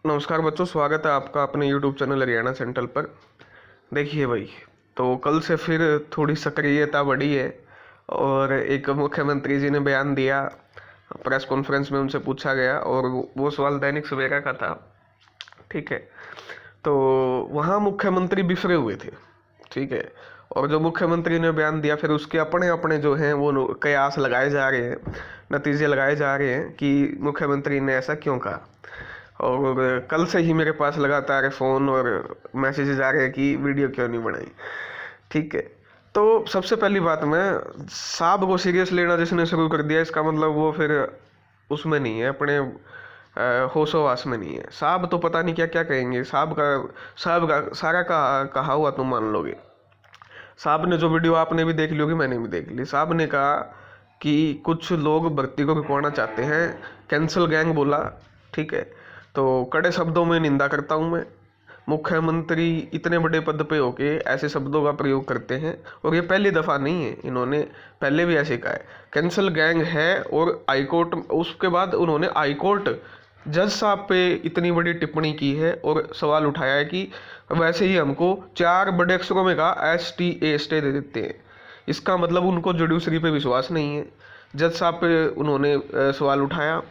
नमस्कार बच्चों, स्वागत है आपका अपने यूट्यूब चैनल हरियाणा सेंट्रल पर। देखिए भाई, तो कल से फिर थोड़ी सक्रियता बढ़ी है और एक मुख्यमंत्री जी ने बयान दिया। प्रेस कॉन्फ्रेंस में उनसे पूछा गया और वो सवाल दैनिक सवेरा का था। ठीक है, तो वहाँ मुख्यमंत्री बिफरे हुए थे। ठीक है, और जो मुख्यमंत्री ने बयान दिया फिर उसके अपने अपने जो हैं वो कयास लगाए जा रहे हैं, नतीजे लगाए जा रहे हैं कि मुख्यमंत्री ने ऐसा क्यों कहा। और कल से ही मेरे पास लगातार फ़ोन और मैसेजेस आ रहे हैं कि वीडियो क्यों नहीं बनाई। ठीक है, तो सबसे पहली बात, मैं साहब को सीरियस लेना जिसने शुरू कर दिया इसका मतलब वो फिर उसमें नहीं है, अपने होशोवास में नहीं है। साहब तो पता नहीं क्या क्या कहेंगे। साहब का सारा कहा हुआ तुम मान लोगे। साहब ने जो वीडियो आपने भी देख ली होगी, मैंने भी देख ली। साहब ने कहा कि कुछ लोग भर्ती को रुकवाना चाहते हैं, कैंसल गैंग बोला। ठीक है, तो कड़े शब्दों में निंदा करता हूँ मैं। मुख्यमंत्री इतने बड़े पद पे होके ऐसे शब्दों का प्रयोग करते हैं, और ये पहली दफ़ा नहीं है, इन्होंने पहले भी ऐसे कहा है। कैंसल गैंग है, और हाईकोर्ट, उसके बाद उन्होंने हाईकोर्ट जज साहब पे इतनी बड़ी टिप्पणी की है और सवाल उठाया है कि वैसे ही हमको 4 बड़े अक्षरों में कहा STA स्टे दे देते हैं। इसका मतलब उनको जुडिशरी पे विश्वास नहीं है। जज साहब पे उन्होंने सवाल उठाया,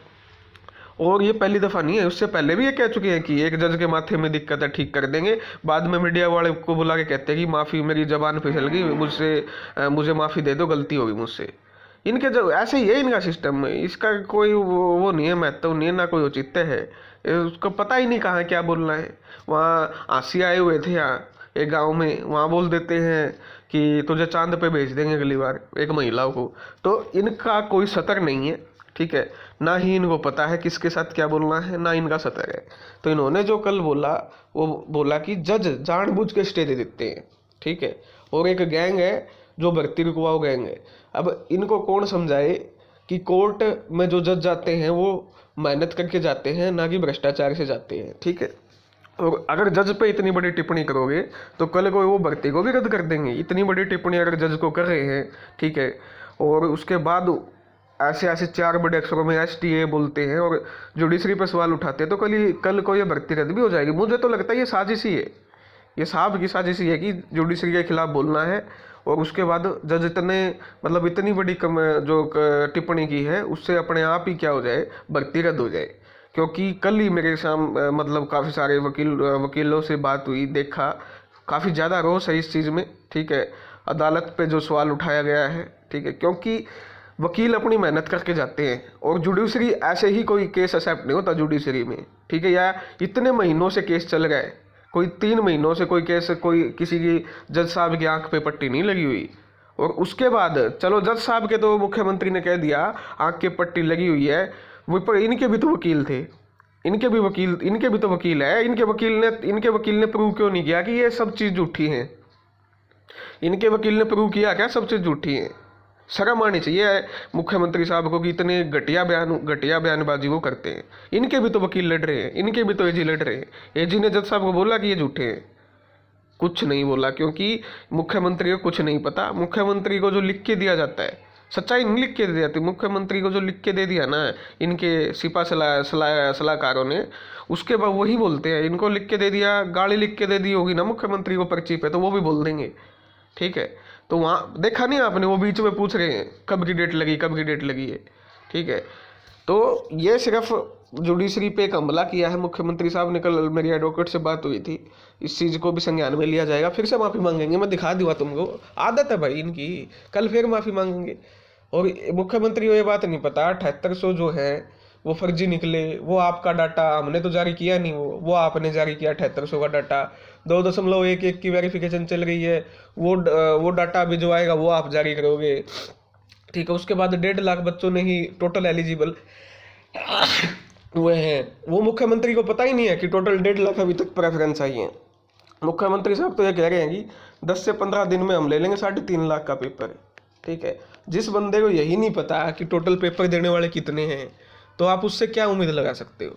और ये पहली दफ़ा नहीं है, उससे पहले भी ये कह चुके हैं कि एक जज के माथे में दिक्कत है, ठीक कर देंगे। बाद में मीडिया वाले को बुला के कहते हैं कि माफ़ी, मेरी जबान फिसल गई, मुझे माफ़ी दे दो, गलती होगी मुझसे। इनके जो ऐसे ही है इनका सिस्टम, इसका कोई वो नहीं है, महत्व नहीं है, ना कोई औचित्य है। उसको पता ही नहीं कहाँ क्या बोलना है। वहाँ आसी आए हुए थे यहाँ एक गांव में, वहाँ बोल देते हैं कि तुझे चांद पे भेज देंगे अगली बार, एक महिला को। तो इनका कोई सतर नहीं है। ठीक है, ना ही इनको पता है किसके साथ क्या बोलना है, ना इनका सतर है। तो इन्होंने जो कल बोला, वो बोला कि जज जानबूझ के स्टे दे देते हैं। ठीक है, और एक गैंग है जो भर्ती रुकवाओ गैंग है। अब इनको कौन समझाए कि कोर्ट में जो जज जाते हैं वो मेहनत करके जाते हैं, ना कि भ्रष्टाचार से जाते हैं। ठीक है, और अगर जज पे इतनी बड़ी टिप्पणी करोगे तो कल को वो भर्ती को भी रद्द कर देंगे। इतनी बड़ी टिप्पणी अगर जज को कर रहे हैं, ठीक है, और उसके बाद ऐसे ऐसे 4 बड़े अक्षरों में STA बोलते हैं और जुडिशरी पर सवाल उठाते हैं, तो कल को ये भर्ती रद्द भी हो जाएगी। मुझे तो लगता है ये साजिश ही है, ये साहब की साजिश ही है कि जुडिशरी के खिलाफ बोलना है, और उसके बाद जज इतने, मतलब इतनी बड़ी टिप्पणी की है, उससे अपने आप ही क्या हो जाए, भर्ती रद्द हो जाए। क्योंकि कल ही मेरे मतलब काफ़ी सारे वकीलों से बात हुई, देखा काफ़ी ज़्यादा रोष है इस चीज़ में। ठीक है, अदालत पे जो सवाल उठाया गया है। ठीक है, क्योंकि वकील अपनी मेहनत करके जाते हैं, और जुडिशरी ऐसे ही कोई केस एक्सेप्ट नहीं होता जुडिशरी में। ठीक है, या इतने महीनों से केस चल रहा है, कोई 3 महीनों से कोई केस, कोई किसी की जज साहब की आंख पे पट्टी नहीं लगी हुई। और उसके बाद चलो जज साहब के तो मुख्यमंत्री ने कह दिया आंख के पट्टी लगी हुई है, वो पर इनके भी तो वकील थे, इनके भी तो वकील है। इनके वकील ने प्रूव क्यों नहीं किया कि ये सब चीज़ झूठी है? इनके वकील ने प्रूव किया क्या सब चीज़ झूठी है? शर्म आनी चाहिए मुख्यमंत्री साहब को कि इतने घटिया बयानबाजी वो करते हैं। इनके भी तो वकील लड़ रहे हैं, इनके भी तो एजी लड़ रहे हैं। एजी ने जज साहब को बोला कि ये झूठे हैं? कुछ नहीं बोला, क्योंकि मुख्यमंत्री को कुछ नहीं पता। मुख्यमंत्री को जो लिख के दिया जाता है, सच्चाई नहीं लिख के दी जाती। मुख्यमंत्री को जो लिख के दे दिया ना इनके सिपा सलाहकारों ने, उसके बाद वही बोलते हैं। इनको लिख के दे दिया, गाड़ी लिख के दे दी होगी ना मुख्यमंत्री को पर्ची पे, तो वो भी बोल देंगे। ठीक है, तो वहाँ देखा नहीं आपने, वो बीच में पूछ रहे हैं कब की डेट लगी, कब की डेट लगी है। ठीक है, तो ये सिर्फ जुडिशरी पे एक हमला किया है मुख्यमंत्री साहब ने। कल मेरी एडवोकेट से बात हुई थी, इस चीज़ को भी संज्ञान में लिया जाएगा, फिर से माफ़ी मांगेंगे। मैं दिखा दूंगा तुमको, आदत है भाई इनकी, कल फिर माफ़ी मांगेंगे। और मुख्यमंत्री को ये बात नहीं पता 7800 जो है वो फर्जी निकले। वो आपका डाटा हमने तो जारी किया नहीं, वो आपने जारी किया 7800 का डाटा। 2.11 की वेरिफिकेशन चल रही है, वो डाटा अभी जो आएगा वो आप जारी करोगे। ठीक है, उसके बाद 1.5 लाख बच्चों ने ही टोटल एलिजिबल हुए हैं। वो मुख्यमंत्री को पता ही नहीं है कि टोटल 1.5 लाख अभी तक प्रेफरेंस आई है। मुख्यमंत्री साहब तो ये कह रहे हैं कि 10 से 15 दिन में हम ले लेंगे 3.5 लाख का पेपर। ठीक है, जिस बंदे को यही नहीं पता कि टोटल पेपर देने वाले कितने हैं, तो आप उससे क्या उम्मीद लगा सकते हो?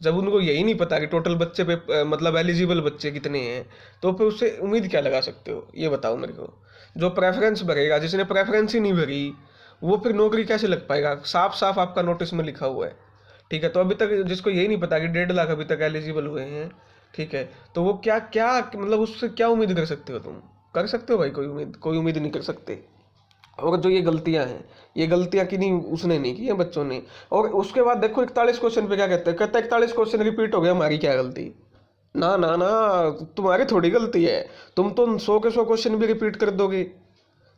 जब उनको यही नहीं पता कि टोटल बच्चे पे मतलब एलिजिबल बच्चे कितने हैं, तो फिर उससे उम्मीद क्या लगा सकते हो? ये बताओ मेरे को। जो प्रेफरेंस भरेगा, जिसने प्रेफरेंस ही नहीं भरी, वो फिर नौकरी कैसे लग पाएगा? साफ साफ आपका नोटिस में लिखा हुआ है। ठीक है। तो अभी तक जिसको यही नहीं पता कि 1.5 लाख अभी तक एलिजिबल हुए हैं, ठीक है, तो वो क्या क्या मतलब उससे क्या उम्मीद कर सकते हो तुम? कर सकते हो भाई? कोई उम्मीद नहीं कर सकते। और जो ये गलतियां हैं, ये गलतियां किन्हीं उसने नहीं की है, बच्चों ने। और उसके बाद देखो 41 क्वेश्चन पे क्या कहते हैं, कहते हैं 41 क्वेश्चन रिपीट हो गया, हमारी क्या गलती? ना ना ना, तुम्हारी थोड़ी गलती है। तुम तो 100 के 100 क्वेश्चन भी रिपीट कर दोगे,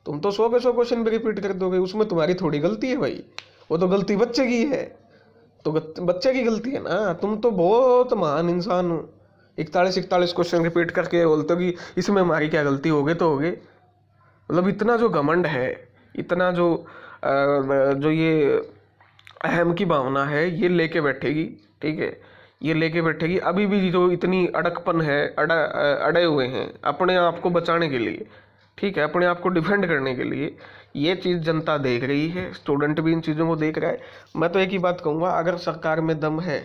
तुम तो 100 के 100 क्वेश्चन भी रिपीट कर दोगे, उसमें तुम्हारी थोड़ी गलती है भाई। वो तो गलती बच्चे की है, तो बच्चे की गलती है ना। तुम तो बहुत महान इंसान हो, 41 क्वेश्चन रिपीट करके बोलते हो कि इसमें हमारी क्या गलती, होगे तो होगे। मतलब इतना जो घमंड है, इतना जो ये अहम की भावना है, ये लेके बैठेगी, ठीक है, ये लेके बैठेगी। अभी भी जो इतनी अड़कपन है, अड़े हुए हैं अपने आप को बचाने के लिए, ठीक है, अपने आप को डिफेंड करने के लिए, ये चीज़ जनता देख रही है, स्टूडेंट भी इन चीज़ों को देख रहा है। मैं तो एक ही बात कहूँगा, अगर सरकार में दम है,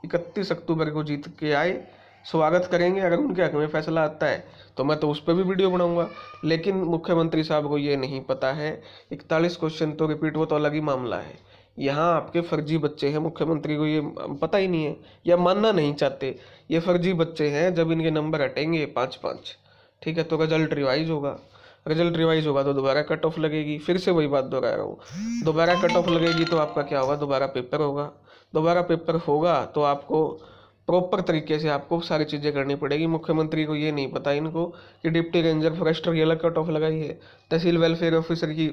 31 अक्टूबर को जीत के आए, स्वागत करेंगे। अगर उनके हक में फैसला आता है तो मैं तो उस पर भी वीडियो बनाऊंगा। लेकिन मुख्यमंत्री साहब को ये नहीं पता है, 41 क्वेश्चन तो रिपीट, वो तो अलग ही मामला है। यहाँ आपके फर्जी बच्चे हैं, मुख्यमंत्री को ये पता ही नहीं है या मानना नहीं चाहते। ये फर्जी बच्चे हैं, जब इनके नंबर हटेंगे 5-5, ठीक है, तो रिजल्ट रिवाइज होगा। रिजल्ट रिवाइज होगा तो दोबारा कट ऑफ लगेगी। फिर से वही बात दोहरा रहा हूँ, दोबारा कट ऑफ लगेगी तो आपका क्या होगा, दोबारा पेपर होगा। दोबारा पेपर होगा तो आपको प्रॉपर तरीके से आपको सारी चीज़ें करनी पड़ेगी। मुख्यमंत्री को ये नहीं पता इनको कि डिप्टी रेंजर फॉरेस्टर की अलग कट ऑफ लगाई है, तहसील वेलफेयर ऑफिसर की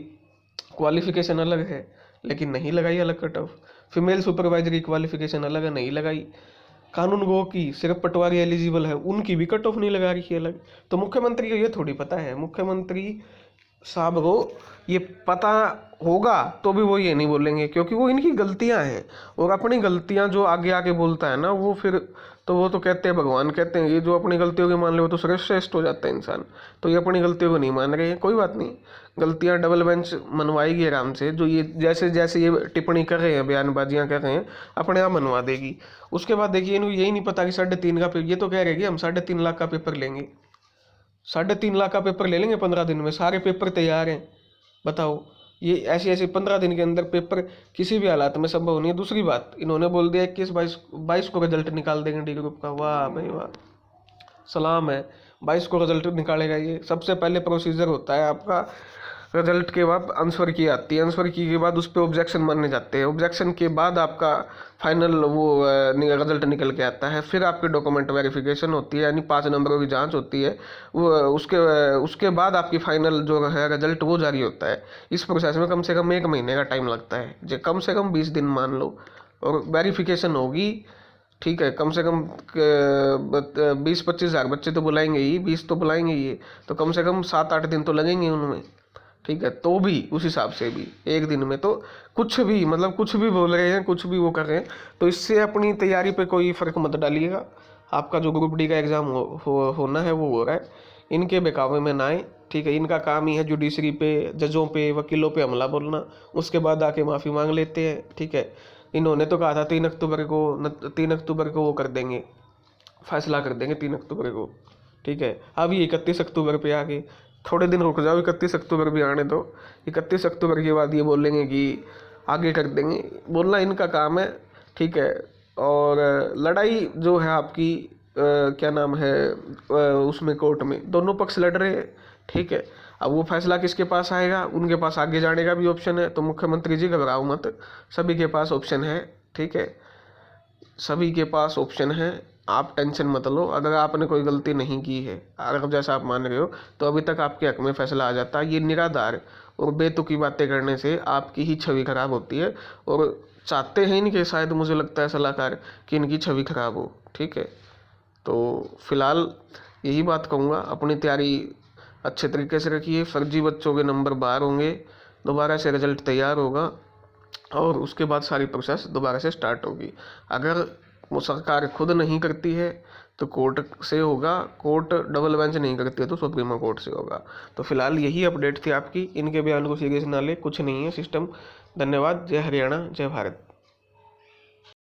क्वालिफिकेशन अलग है लेकिन नहीं लगाई अलग कट ऑफ, फीमेल सुपरवाइजर की क्वालिफिकेशन अलग है, नहीं लगाई। कानून गो की सिर्फ पटवारी एलिजिबल है, उनकी भी कट ऑफ नहीं लगा रही है अलग। तो मुख्यमंत्री को ये थोड़ी पता है, मुख्यमंत्री साहब को ये पता होगा तो भी वो ये नहीं बोलेंगे, क्योंकि वो इनकी गलतियां हैं। और अपनी गलतियां जो आगे आके बोलता है ना, वो फिर तो वो तो कहते हैं भगवान कहते हैं, ये जो अपनी गलतियों की मान ले वो तो सर्वश्रेष्ठ हो जाता है इंसान। तो ये अपनी गलतियों को नहीं मान रहे हैं, कोई बात नहीं, गलतियां डबल बेंच मनवाएगी आराम से। जो ये जैसे जैसे ये टिप्पणी कर रहे हैं, बयानबाजियां कर रहे हैं, अपने आप मनवा देगी। उसके बाद देखिए, इन्हें यही नहीं पता कि 3.5 का पेपर, ये तो कह रहे कि हम 3.5 लाख का पेपर लेंगे, 3.5 लाख का पेपर ले लेंगे 15 दिन में, सारे पेपर तैयार हैं। बताओ, ये ऐसे ऐसे 15 दिन के अंदर पेपर किसी भी हालात में संभव नहीं है। दूसरी बात, इन्होंने बोल दिया 21-22 को रिजल्ट निकाल देंगे डी ग्रुप का। वाह भाई वाह, सलाम है। 22 को रिजल्ट निकालेगा ये। सबसे पहले प्रोसीजर होता है आपका, रिजल्ट के बाद आंसर की आती है, आंसर की के बाद उस पर ऑब्जेक्शन माने जाते हैं, ऑब्जेक्शन के बाद आपका फाइनल वो रिजल्ट निकल के आता है। फिर आपके डॉक्यूमेंट वेरिफिकेशन होती है, यानी 5 नंबरों की जांच होती है। वो उसके बाद आपकी फाइनल जो है रिजल्ट वो जारी होता है। इस प्रोसेस में कम से कम 1 महीने का टाइम लगता है, जो कम से कम 20 दिन मान लो। और वेरिफिकेशन होगी, ठीक है, कम से कम 20-25 हज़ार बच्चे तो बुलाएंगे ही, 20 तो बुलाएंगे ही, तो कम से कम 7-8 दिन तो लगेंगे उनमें, ठीक है। तो भी उस हिसाब से भी 1 दिन में तो कुछ भी, मतलब कुछ भी बोल रहे हैं, कुछ भी वो कर रहे हैं, तो इससे अपनी तैयारी पे कोई फ़र्क मत डालिएगा। आपका जो ग्रुप डी का एग्ज़ाम होना है वो हो रहा है, इनके बहकावे में ना आए, ठीक है। इनका काम ही है जुडिशरी पे, जजों पे, वकीलों पे हमला बोलना, उसके बाद आके माफ़ी मांग लेते हैं, ठीक है। इन्होंने तो कहा था 3 अक्टूबर को वो कर देंगे, फैसला कर देंगे 3 अक्टूबर को, ठीक है। अभी 31 अक्टूबर पे आके थोड़े दिन रुक जाओ, 31 अक्टूबर भी आने दो। 31 अक्टूबर के बाद ये बोलेंगे कि आगे कर देंगे, बोलना इनका काम है, ठीक है। और लड़ाई जो है आपकी क्या नाम है, उसमें कोर्ट में दोनों पक्ष लड़ रहे हैं, ठीक है। अब वो फैसला किसके पास आएगा, उनके पास आगे जाने का भी ऑप्शन है। तो मुख्यमंत्री जी घबराओ मत, सभी के पास ऑप्शन है, ठीक है, सभी के पास ऑप्शन है, आप टेंशन मत लो। अगर आपने कोई गलती नहीं की है, अगर जैसा आप मान रहे हो, तो अभी तक आपके हक में फैसला आ जाता है। ये निराधार और बेतुकी बातें करने से आपकी ही छवि खराब होती है, और चाहते हैं इनके, शायद मुझे लगता है सलाहकार, कि इनकी छवि खराब हो, ठीक है। तो फिलहाल यही बात कहूँगा, अपनी तैयारी अच्छे तरीके से रखिए। फर्जी बच्चों के नंबर बाहर होंगे, दोबारा से रिजल्ट तैयार होगा, और उसके बाद सारी प्रोसेस दोबारा से स्टार्ट होगी। अगर वो सरकार खुद नहीं करती है तो कोर्ट से होगा, कोर्ट डबल बेंच नहीं करती है तो सुप्रीम कोर्ट से होगा। तो फिलहाल यही अपडेट थी आपकी, इनके बयान को सीरियस ना ले, कुछ नहीं है सिस्टम। धन्यवाद। जय हरियाणा, जय भारत।